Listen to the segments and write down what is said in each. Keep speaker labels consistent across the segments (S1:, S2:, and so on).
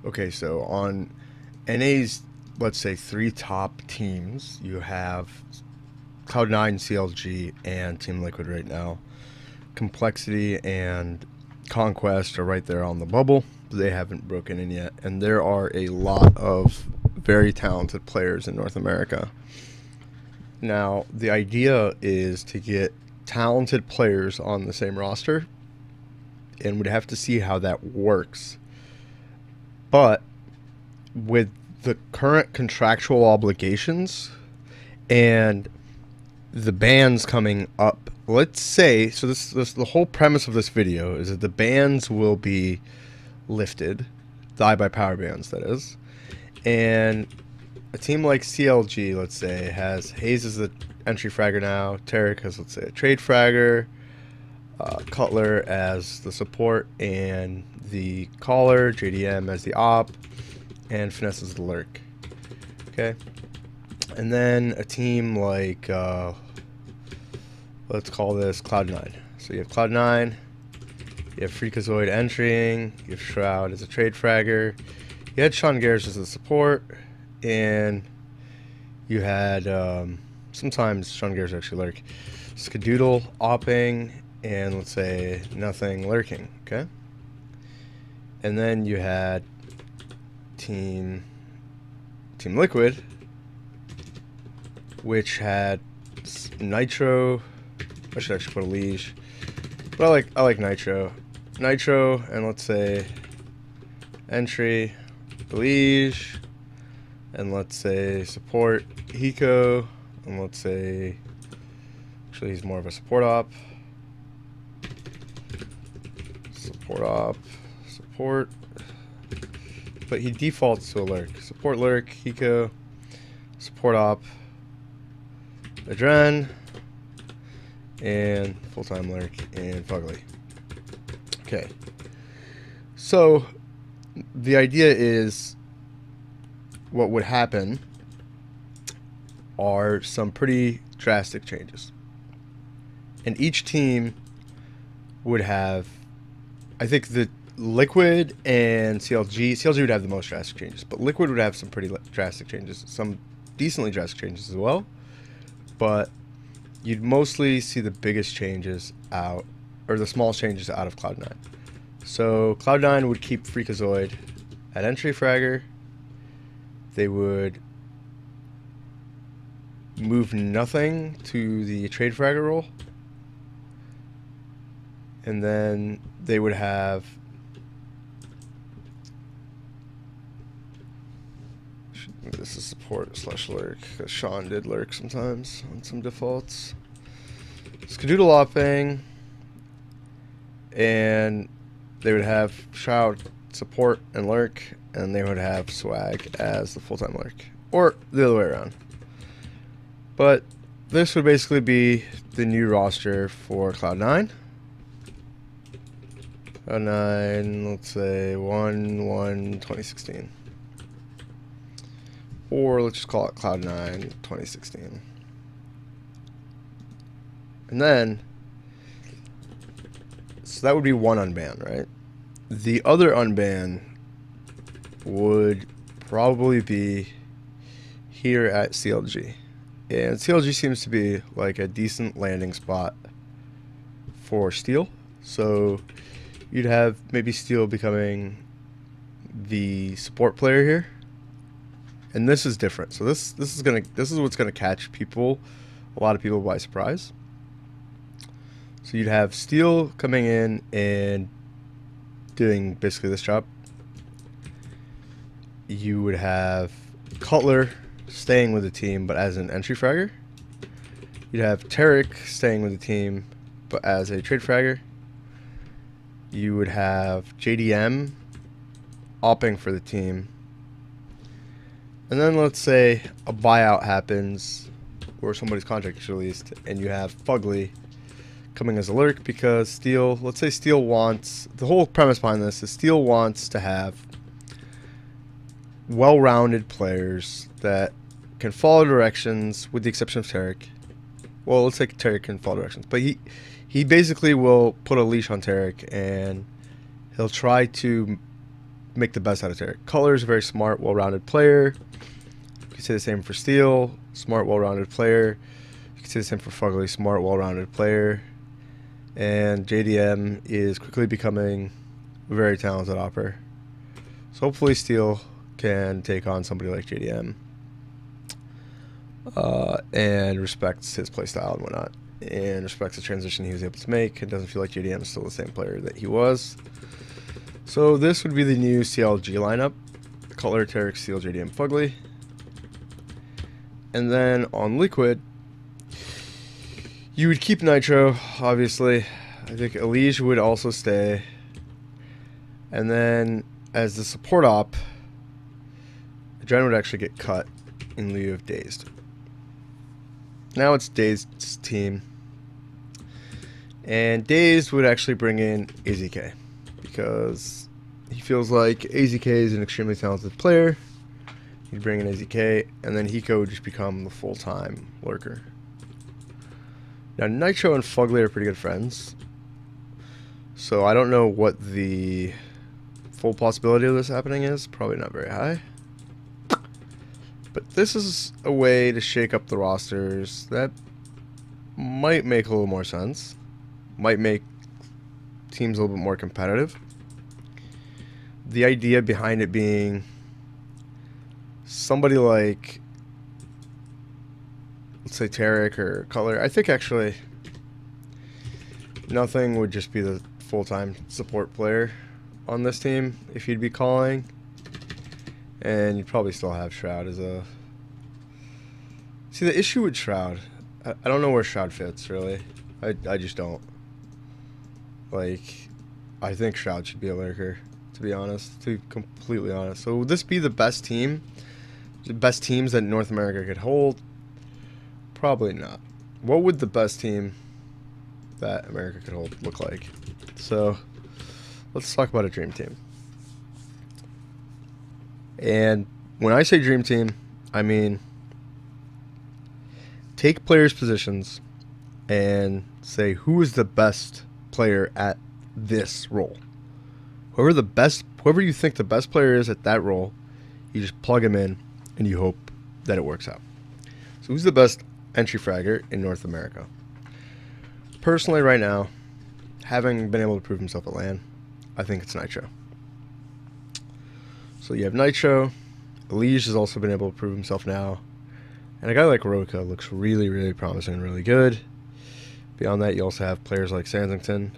S1: Okay, so on NA's, let's say, three top teams, you have Cloud9, CLG, and Team Liquid right now. Complexity and Conquest are right there on the bubble. They haven't broken in yet. And there are a lot of very talented players in North America. Now, the idea is to get talented players on the same roster, and we'd have to see how that works. But with the current contractual obligations and the bans coming up, let's say, so this the whole premise of this video is that the bans will be lifted, the iBuyPower bans, that is, and a team like CLG, let's say, has Hayes as the entry fragger now, Tarek has, let's say, a trade fragger, Cutler as the support and the caller, JDM as the op, and Finesse as the lurk. Okay, and then a team like let's call this Cloud9. So you have Cloud9, you have Freakazoid entering, you have Shroud as a trade fragger, you had Sean Garris as the support, and you had sometimes Sean Garris actually lurk, Skadoodle opping, and let's say nothing lurking. Okay, and then you had Team Liquid, which had Nitro. I should actually put a liege, but I like Nitro, and let's say entry, liege, and let's say support Hiko, and let's say actually he's more of a support op. Support, but he defaults to a lurk. Support lurk, Hiko, support op, Adren, and full-time lurk, and Fugly. Okay, so the idea is what would happen are some pretty drastic changes, and each team would have, I think the Liquid and CLG would have the most drastic changes, but Liquid would have some pretty drastic changes, some decently drastic changes as well, but you'd mostly see the biggest changes out, or the small changes out of Cloud9. So Cloud9 would keep Freakazoid at entry fragger. They would move nothing to the trade fragger role, and then they would have this is support / lurk, because Sean did lurk sometimes on some defaults. Skadoodle opping, and they would have Shroud support and lurk, and they would have Swag as the full-time lurk, or the other way around. But this would basically be the new roster for Cloud9. Cloud9, let's say 1/1/2016. Or let's just call it Cloud9 2016. And then, so that would be one unban, right? The other unban would probably be here at CLG. And CLG seems to be like a decent landing spot for Steel. So you'd have maybe Steel becoming the support player here. And this is different. So this is what's gonna catch a lot of people by surprise. So you'd have Steel coming in and doing basically this job. You would have Cutler staying with the team, but as an entry fragger. You'd have Tarek staying with the team, but as a trade fragger. You would have JDM opping for the team. And then let's say a buyout happens or somebody's contract is released, and you have Fugly coming as a lurk because Steel, let's say Steel wants, the whole premise behind this is Steel wants to have well-rounded players that can follow directions, with the exception of Tarek. Well, let's say Tarek can follow directions, but he basically will put a leash on Tarek, and he'll try to make the best out of Tarek. Color is a very smart, well-rounded player. You could say the same for Steel, smart, well-rounded player. You could say the same for Fugly, smart, well-rounded player. And JDM is quickly becoming a very talented opper. So hopefully Steel can take on somebody like JDM and respects his playstyle and whatnot, and respects the transition he was able to make. It doesn't feel like JDM is still the same player that he was. So this would be the new CLG lineup: Color, Tarek, Steel, JDM, Fugly. And then on Liquid, you would keep Nitro, obviously. I think Elige would also stay. And then as the support op, Adren would actually get cut in lieu of Dazed. Now it's Dazed's team. And Dazed would actually bring in AZK, because he feels like AZK is an extremely talented player. He'd bring in AZK, and then Hiko would just become the full-time lurker. Now, Nitro and Fugly are pretty good friends, so I don't know what the full possibility of this happening is. Probably not very high. But this is a way to shake up the rosters that might make a little more sense. Might make teams a little bit more competitive. The idea behind it being somebody like, let's say, Tarek or Color. I think actually Nothing would just be the full-time support player on this team if you'd be calling. And you'd probably still have Shroud as a... See, the issue with Shroud, I don't know where Shroud fits, really. I just don't. Like, I think Shroud should be a lurker, to be honest. To be completely honest. So would this be the best team? The best teams that North America could hold? Probably not. What would the best team that America could hold look like? So, let's talk about a dream team. And when I say dream team, I mean take players' positions and say who is the best player at this role. Whoever you think the best player is at that role, you just plug him in and you hope that it works out. So who's the best entry fragger in North America? Personally, right now, having been able to prove himself at LAN, I think it's Nitro. So you have Nitro. Elige has also been able to prove himself now. And a guy like Roka looks really, really promising and really good. Beyond that, you also have players like Sansington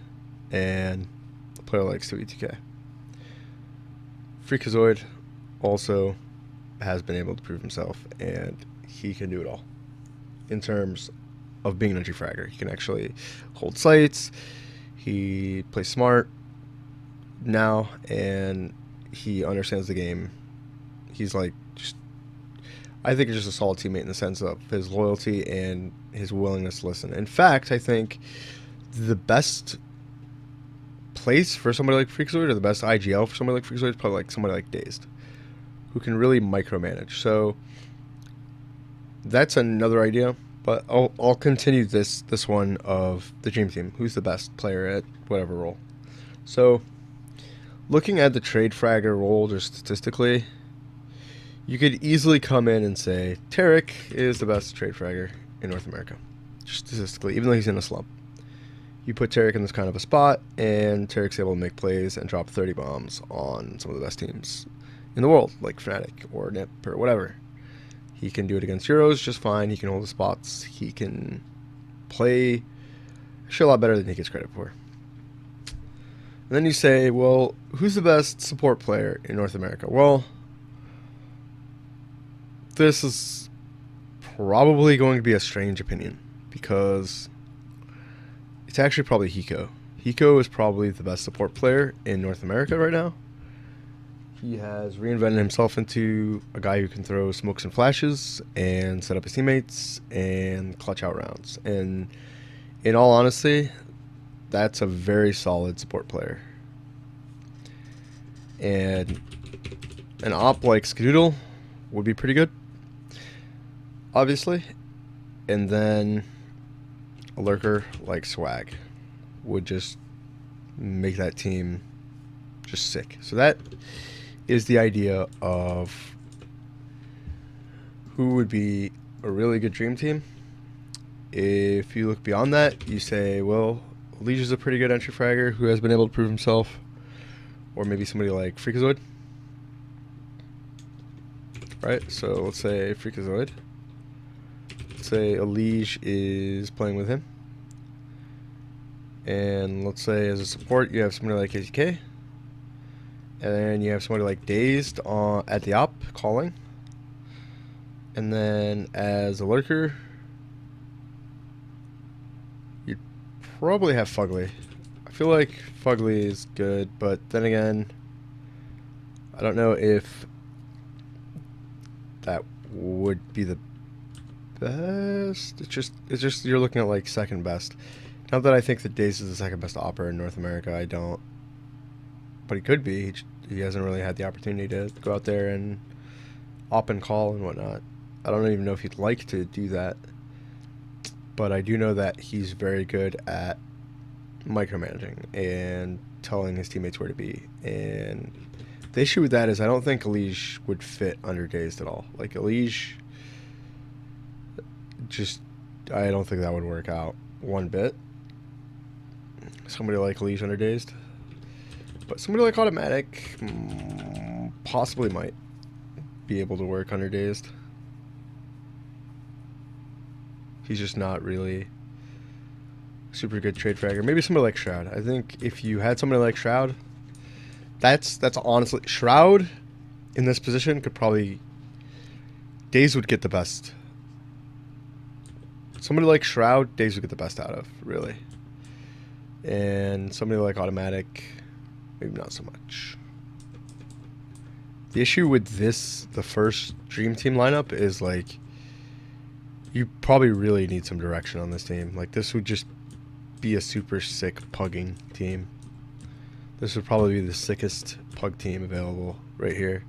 S1: and a player like Stu2k. Freakazoid also has been able to prove himself, and he can do it all in terms of being an entry fragger. He can actually hold sites. He plays smart now, and he understands the game. He's like, I think he's just a solid teammate in the sense of his loyalty and his willingness to listen. In fact, I think the best place for somebody like Freakazoid, or the best IGL for somebody like Freakazoid, is probably like somebody like Dazed, who can really micromanage. So that's another idea, but I'll continue this one of the dream team. Who's the best player at whatever role? So looking at the trade fragger role just statistically, you could easily come in and say Tarek is the best trade fragger in North America, just statistically, even though he's in a slump. You put Tarek in this kind of a spot, and Tarek's able to make plays and drop 30 bombs on some of the best teams in the world, like Fnatic or NIP or whatever. He can do it against Euros just fine. He can hold the spots. He can play actually a lot better than he gets credit for. And then you say, well, who's the best support player in North America? Well, this is probably going to be a strange opinion, because it's actually probably Hiko. Hiko is probably the best support player in North America right now. He has reinvented himself into a guy who can throw smokes and flashes and set up his teammates and clutch out rounds. And in all honesty, that's a very solid support player. And an op like Skadoodle would be pretty good, obviously. And then a lurker like Swag would just make that team just sick. So that is the idea of who would be a really good dream team. If you look beyond that, you say, well, Liege is a pretty good entry fragger who has been able to prove himself. Or maybe somebody like Freakazoid. Right, so let's say Freakazoid. Let's say Liege is playing with him. And let's say as a support you have somebody like AZK. And then you have somebody like Dazed at the op calling. And then as a lurker, you'd probably have Fugly. I feel like Fugly is good, but then again, I don't know if that would be the best. It's just you're looking at like second best. Not that I think that Daze is the second best opera in North America. I don't, but he could be. He hasn't really had the opportunity to go out there and op and call and whatnot. I don't even know if he'd like to do that, but I do know that he's very good at micromanaging and telling his teammates where to be. And the issue with that is I don't think Elige would fit under Dazed at all. Like Elige, I don't think that would work out one bit. Somebody like Elige under Dazed. But somebody like Automatic possibly might be able to work under Dazed. He's just not really super good trade fragger. Maybe somebody like Shroud. I think if you had somebody like Shroud, that's honestly Shroud in this position could probably Daze would get the best. Somebody like Shroud, Daze would get the best out of, really. And somebody like Automatic, maybe not so much. The issue with the first Dream Team lineup is like you probably really need some direction on this team. Like this would just be a super sick pugging team. This would probably be the sickest pug team available right here.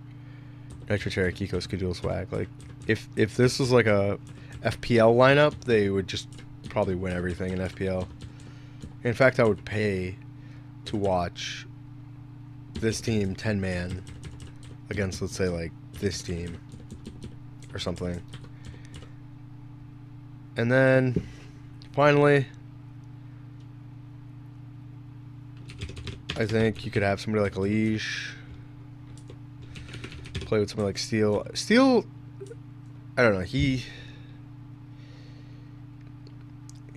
S1: Nitroteric, Hiko, Skadoodle, Swag. Like if this was like a FPL lineup, they would just probably win everything in FPL. In fact, I would pay to watch this team 10-man against, let's say, like this team or something. And then finally, I think you could have somebody like Elige play with somebody like Steel. Steel, I don't know. He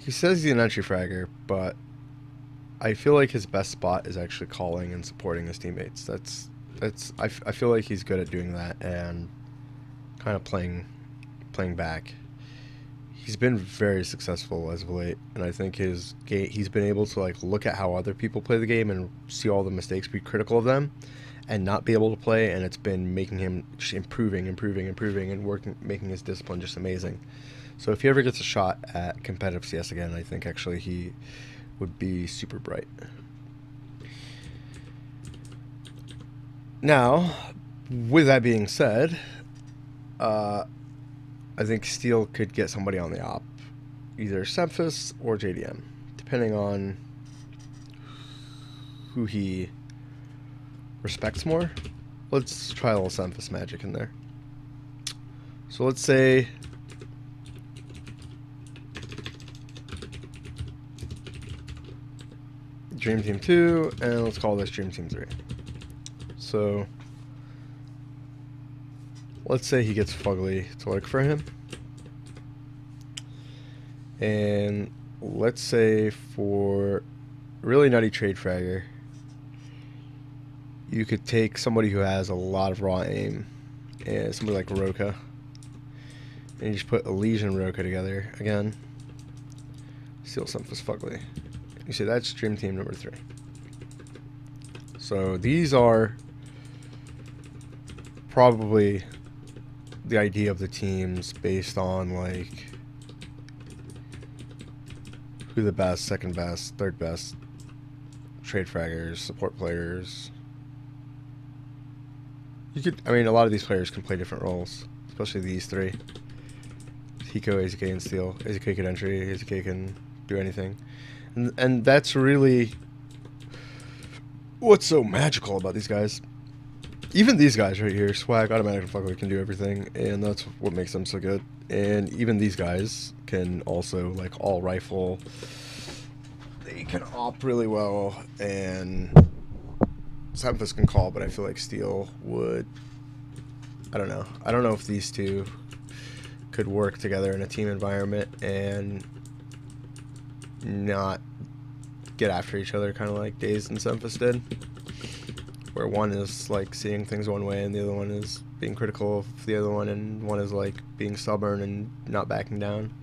S1: says he's an entry fragger, but I feel like his best spot is actually calling and supporting his teammates. I feel like he's good at doing that and kind of playing back. He's been very successful as of late, and I think he's been able to like look at how other people play the game and see all the mistakes, be critical of them, and not be able to play. And it's been making him just improving, and making his discipline just amazing. So if he ever gets a shot at competitive CS again, I think actually he would be super bright. Now, with that being said, I think Steel could get somebody on the op, either Semphis or JDM, depending on who he respects more. Let's try a little Semphis magic in there. So let's say Dream Team 2, and let's call this Dream Team 3. So let's say he gets Fugly to work for him. And let's say for really nutty trade fragger, you could take somebody who has a lot of raw aim, and somebody like Roka, and you just put Elige and Roka together again. Steal Semphis Fugly. You see, that's Dream Team number 3. So these are probably the idea of the teams based on like who the best, second best, third best trade fraggers, support players. I mean, a lot of these players can play different roles, especially these 3. Hiko, AZK, and Steel. AZK can entry, AZK can do anything. And that's really what's so magical about these guys. even these guys right here, swag, automatic, fuck, can do everything, and that's what makes them so good. And even these guys can also like all rifle. They can op really well, and Sampus can call, but I feel like Steel would. I don't know. I don't know if these two could work together in a team environment and not get after each other, kind of like Dazed and Semphis did, where one is like seeing things one way and the other one is being critical of the other one, and one is like being stubborn and not backing down.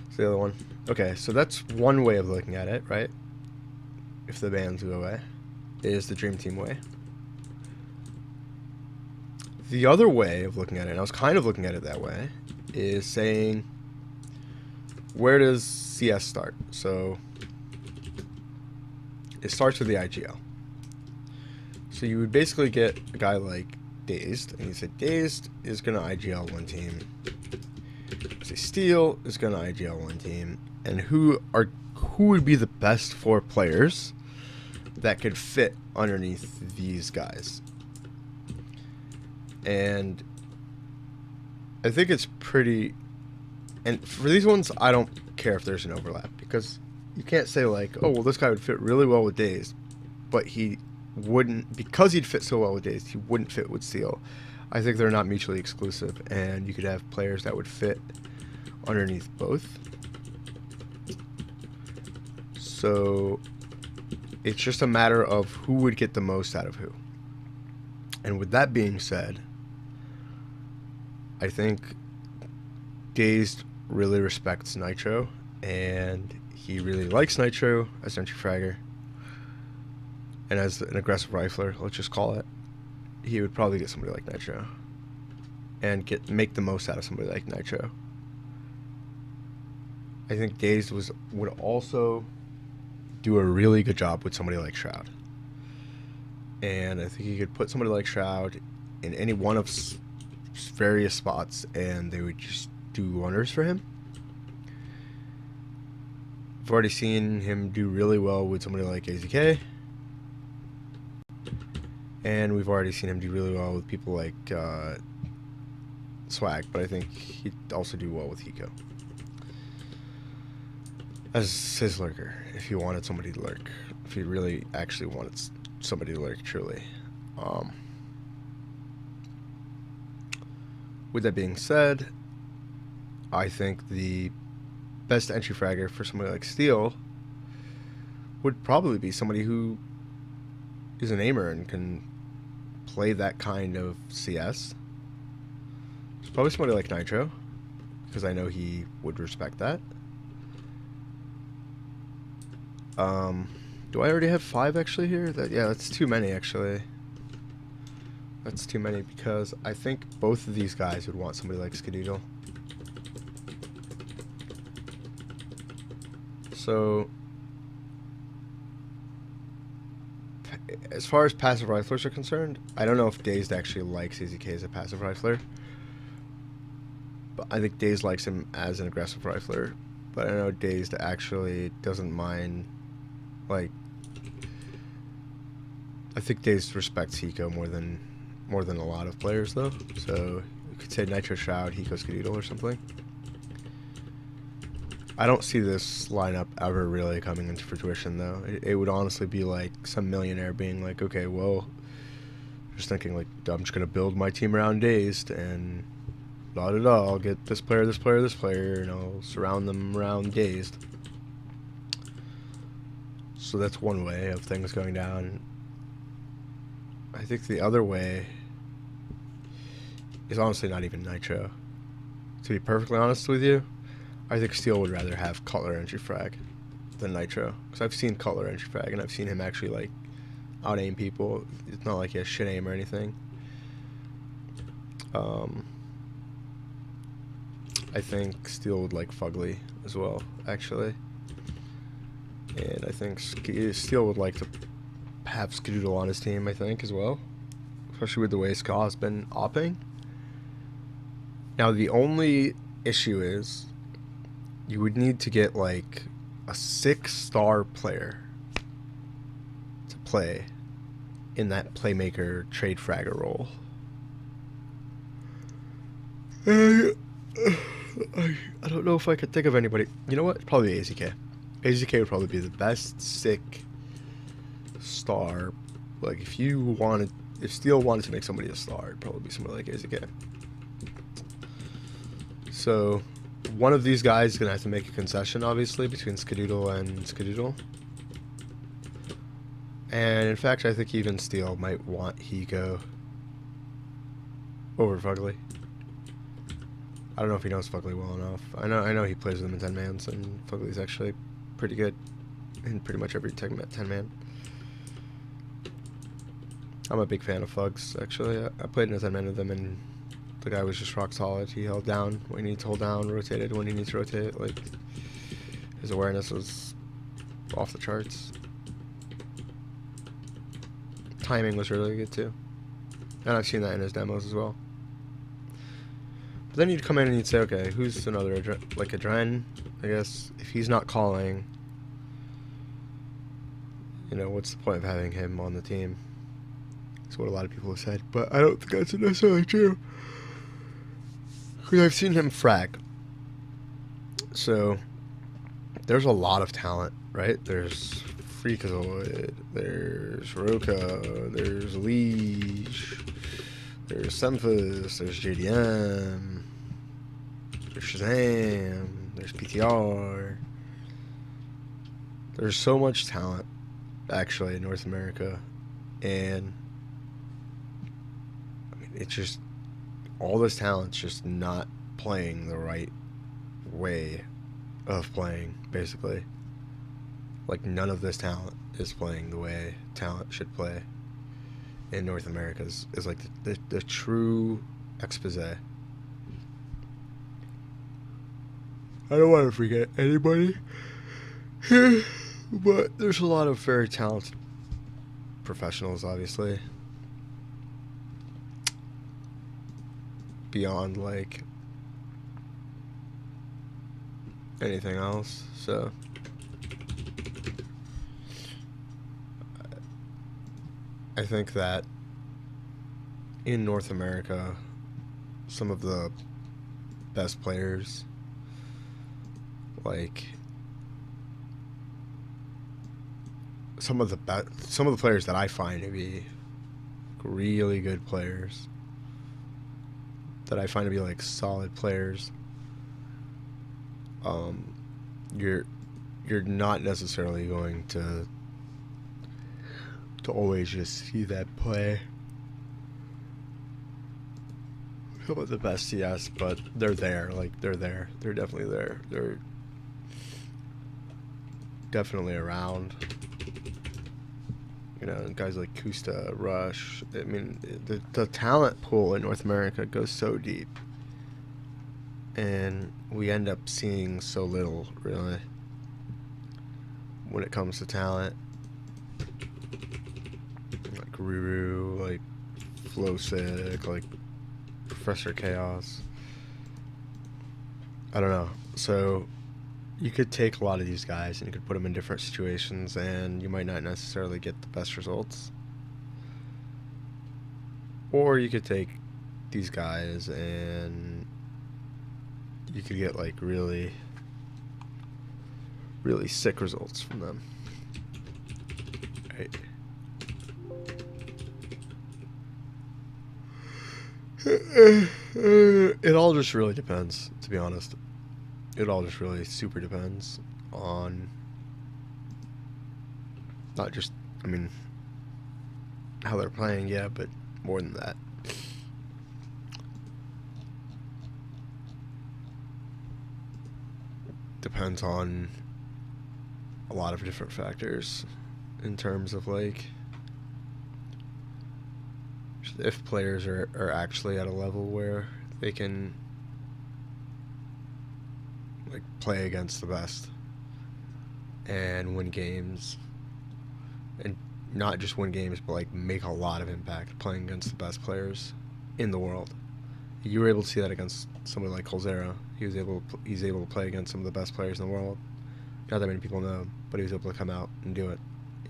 S1: It's the other one. Okay, so that's one way of looking at it, right? If the bans go away, is the Dream Team way. The other way of looking at it, and I was kind of looking at it that way, is saying, where does CS start? So it starts with the IGL. So you would basically get a guy like Dazed, and you say Dazed is going to IGL one team. Say Steel is going to IGL one team, and who would be the best 4 players that could fit underneath these guys? And I think it's pretty. And for these ones, I don't care if there's an overlap, because you can't say like, oh well, this guy would fit really well with Dazed, but he wouldn't, because he'd fit so well with Dazed, he wouldn't fit with Steel. I think they're not mutually exclusive, and you could have players that would fit underneath both. So it's just a matter of who would get the most out of who. And with that being said, I think Dazed really respects Nitro, and he really likes Nitro as an entry fragger. And as an aggressive rifler, let's just call it, he would probably get somebody like Nitro and make the most out of somebody like Nitro. I think Dazed would also do a really good job with somebody like Shroud. And I think he could put somebody like Shroud in any one of various spots, and they would just do wonders for him. I've already seen him do really well with somebody like AZK. And we've already seen him do really well with people like Swag, but I think he'd also do well with Hiko as his lurker, if he wanted somebody to lurk, if he really actually wanted somebody to lurk truly. With that being said, I think the best entry fragger for somebody like Steel would probably be somebody who is an aimer and can play that kind of CS. It's probably somebody like Nitro, because I know he would respect that. Do I already have 5 actually here? Yeah, that's too many actually. That's too many, because I think both of these guys would want somebody like Skadoodle. So as far as passive riflers are concerned, I don't know if Dazed actually likes AZK as a passive rifler, but I think Dazed likes him as an aggressive rifler. But I know Dazed actually doesn't mind, like, I think Dazed respects Hiko more than a lot of players though. So you could say Nitro Shroud, Hiko Skadoodle or something. I don't see this lineup ever really coming into fruition though. It would honestly be like some millionaire being like, okay, well, just thinking like, I'm just gonna build my team around Dazed and da da da. I'll get this player, this player, this player, and I'll surround them around Dazed. So that's one way of things going down. I think the other way is honestly not even Nitro. To be perfectly honest with you, I think Steel would rather have Cutler entry frag than Nitro, because I've seen Cutler entry frag and I've seen him actually like out aim people. It's not like he has shit aim or anything. I think Steel would like Fugly as well, actually, and I think Steel would like to have Skadoodle on his team, I think, as well, especially with the way Ska has been opping. Now the only issue is you would need to get like a 6-star player to play in that playmaker trade fragger role. I don't know if I could think of anybody. You know what? Probably AZK. AZK would probably be the best sick star. Like if Steel wanted to make somebody a star, it'd probably be somebody like AZK. So one of these guys is gonna have to make a concession, obviously, between Skadoodle and Skadoodle. And in fact, I think even Steel might want Hiko over Fugly. I don't know if he knows Fugly well enough. I know he plays with him in 10-mans, and Fugly's actually pretty good in pretty much every 10-man. I'm a big fan of Fugs, actually. I played in a 10-man with him, and the guy was just rock solid. He held down when he needed to hold down, rotated when he needs to rotate. Like, his awareness was off the charts. Timing was really good, too. And I've seen that in his demos as well. But then you'd come in and you'd say, okay, who's another, like a Dren, I guess. If he's not calling, you know, what's the point of having him on the team? That's what a lot of people have said, but I don't think that's necessarily true. Because I've seen him frag. So, there's a lot of talent, right? There's Freakazoid, there's Roka, there's Leash, there's Semphis, there's JDM, there's Shazam, there's PTR. There's so much talent, actually, in North America, and I mean, it's just, all this talent's just not playing the right way of playing, basically. Like, none of this talent is playing the way talent should play in North America. Is like the true expose. I don't want to forget anybody here, but there's a lot of very talented professionals, obviously. Beyond, like, anything else, so I think that in North America, some of the best players, like some of the players that I find to be really good players, that I find to be like solid players, you're not necessarily going to always just see that play. Some of the best, yes, but they're there. Like, they're there. They're definitely there. They're definitely around. You know, guys like Kusta, Rush. I mean, the talent pool in North America goes so deep. And we end up seeing so little, really, when it comes to talent. Like Ruru, like Flowsick, like Professor Chaos. I don't know. So you could take a lot of these guys and you could put them in different situations, and you might not necessarily get the best results. Or you could take these guys and you could get like really, really sick results from them. Right. It all just really depends, to be honest. It all just really super depends on not just, I mean, how they're playing, yeah, but more than that. Depends on a lot of different factors in terms of, like, if players are actually at a level where they can, like, play against the best and win games, and not just win games, but like make a lot of impact playing against the best players in the world. You were able to see that against somebody like Colzera. He's able to play against some of the best players in the world. Not that many people know, but he was able to come out and do it,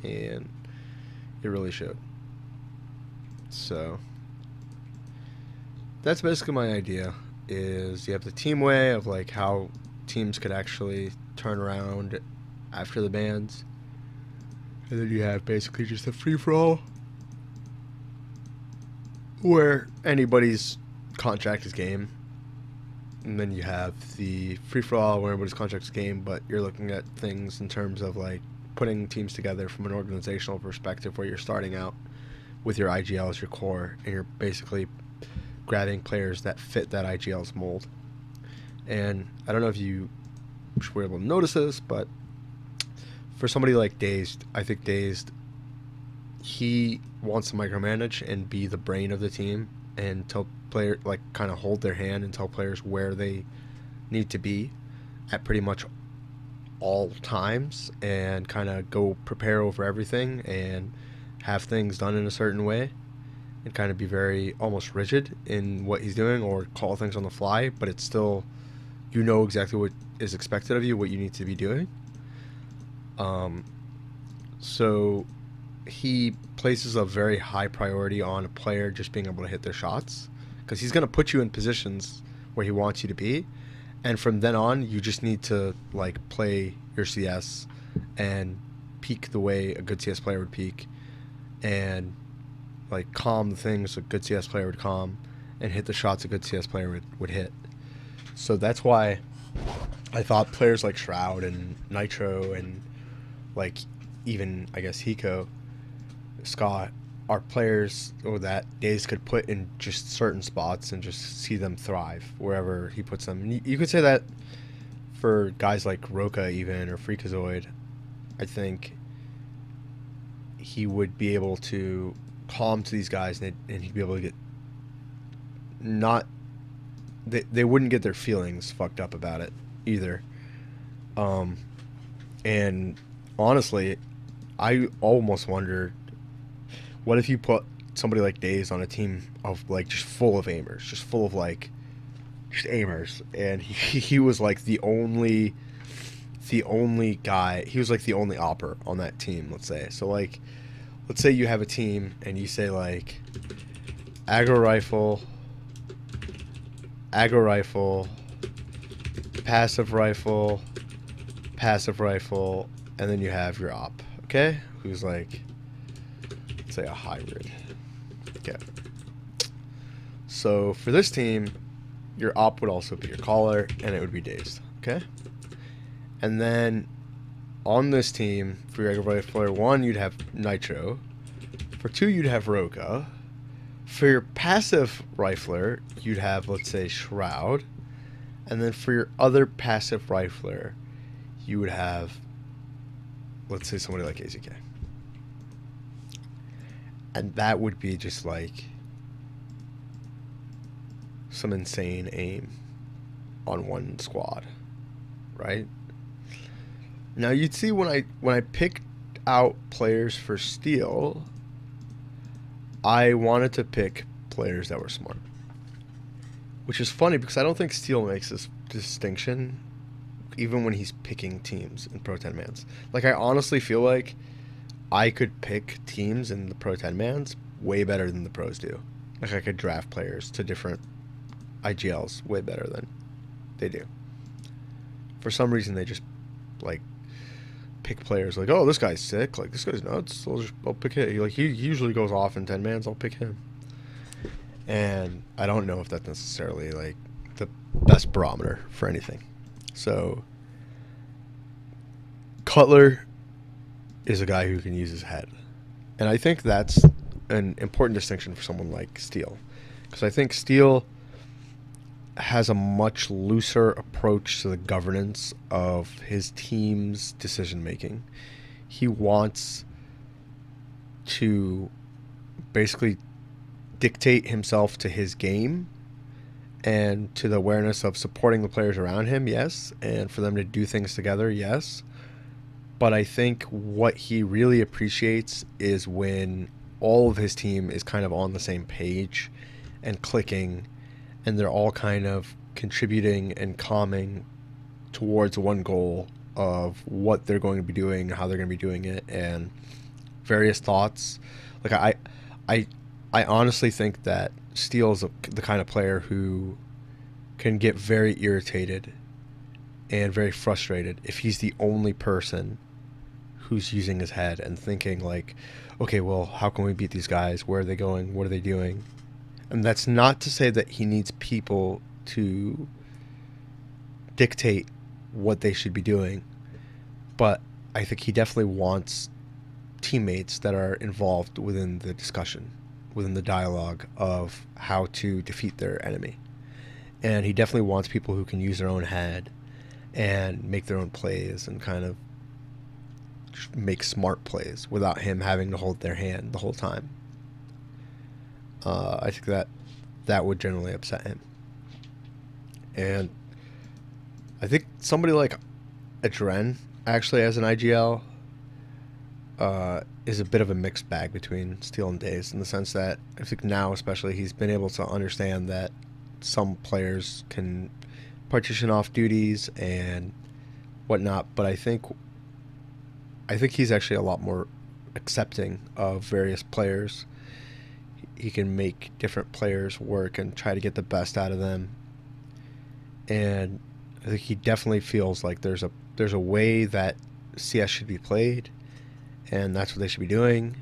S1: and it really showed. So that's basically my idea. Is you have the team way of like how teams could actually turn around after the bans, and then you have basically just a free for all where anybody's contract is game. And then you have the free for all where everybody's contract is game, but you're looking at things in terms of like putting teams together from an organizational perspective where you're starting out with your IGL as your core, and you're basically grabbing players that fit that IGL's mold. And I don't know if you were able to notice this, but for somebody like Dazed, I think Dazed, he wants to micromanage and be the brain of the team and tell player, like, kind of hold their hand and tell players where they need to be at pretty much all times, and kind of go prepare over everything and have things done in a certain way, and kind of be very almost rigid in what he's doing, or call things on the fly, but it's still, you know exactly what is expected of you, what you need to be doing. So he places a very high priority on a player just being able to hit their shots, because he's going to put you in positions where he wants you to be, and from then on you just need to like play your CS and peak the way a good CS player would peak, and like calm the things a good CS player would calm, and hit the shots a good CS player would hit. So that's why I thought players like Shroud and Nitro and like even I guess Hiko, Scott, are players that Daze could put in just certain spots and just see them thrive wherever he puts them. And you could say that for guys like Roka even, or Freakazoid. I think he would be able to calm to these guys, and he'd be able to get not... They wouldn't get their feelings fucked up about it either. And honestly, I almost wondered, what if you put somebody like Daze on a team of like just full of aimers, just full of like just aimers, and he was like the only guy, he was like the only opper on that team, let's say. So like, let's say you have a team and you say like aggro rifle, passive rifle, and then you have your op, okay? Who's like, let's say a hybrid. Okay. So for this team, your op would also be your caller, and it would be Dazed, okay? And then on this team, for your aggro rifler 1, you'd have Nitro. For 2, you'd have Roka. For your passive rifler, you'd have, let's say, Shroud. And then for your other passive rifler, you would have, let's say, somebody like AZK. And that would be just like some insane aim on one squad, right? Now you'd see when I picked out players for Steel, I wanted to pick players that were smart. Which is funny because I don't think Steel makes this distinction even when he's picking teams in Pro 10-mans. Like, I honestly feel like I could pick teams in the Pro 10-mans way better than the pros do. Like, I could draft players to different IGLs way better than they do. For some reason, they just, like, pick players like, oh, this guy's sick. Like, this guy's nuts. I'll pick him. Like, he usually goes off in 10-mans. I'll pick him. And I don't know if that's necessarily, like, the best barometer for anything. So, Cutler is a guy who can use his head. And I think that's an important distinction for someone like Steel. Because I think Steel has a much looser approach to the governance of his team's decision-making. He wants to basically dictate himself to his game and to the awareness of supporting the players around him, yes, and for them to do things together, yes. But I think what he really appreciates is when all of his team is kind of on the same page and clicking, and they're all kind of contributing and calming towards one goal of what they're going to be doing, how they're going to be doing it, and various thoughts. Like, I honestly think that Steele is the kind of player who can get very irritated and very frustrated if he's the only person who's using his head and thinking like, okay, well, how can we beat these guys? Where are they going? What are they doing? And that's not to say that he needs people to dictate what they should be doing, but I think he definitely wants teammates that are involved within the discussion, within the dialogue of how to defeat their enemy. And he definitely wants people who can use their own head and make their own plays and kind of make smart plays without him having to hold their hand the whole time. I think that would generally upset him. And I think somebody like Adren actually as an IGL is a bit of a mixed bag between Steele and Dazed, in the sense that I think now especially he's been able to understand that some players can partition off duties and whatnot, but I think he's actually a lot more accepting of various players. He can make different players work and try to get the best out of them. And I think he definitely feels like there's a way that CS should be played, and that's what they should be doing.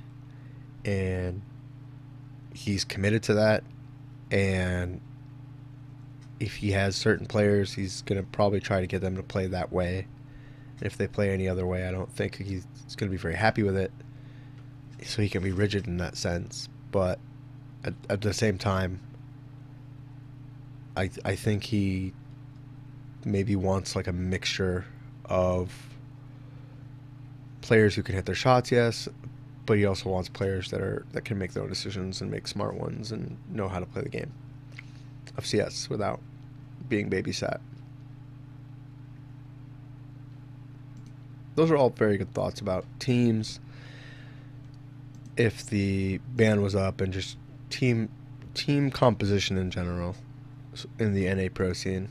S1: And he's committed to that. And if he has certain players, he's going to probably try to get them to play that way. And if they play any other way, I don't think he's going to be very happy with it. So he can be rigid in that sense. But at the same time, I think he maybe wants like a mixture of players who can hit their shots, yes, but he also wants players that can make their own decisions and make smart ones and know how to play the game of CS without being babysat. Those are all very good thoughts about teams. If the ban was up, and just team composition in general in the NA pro scene.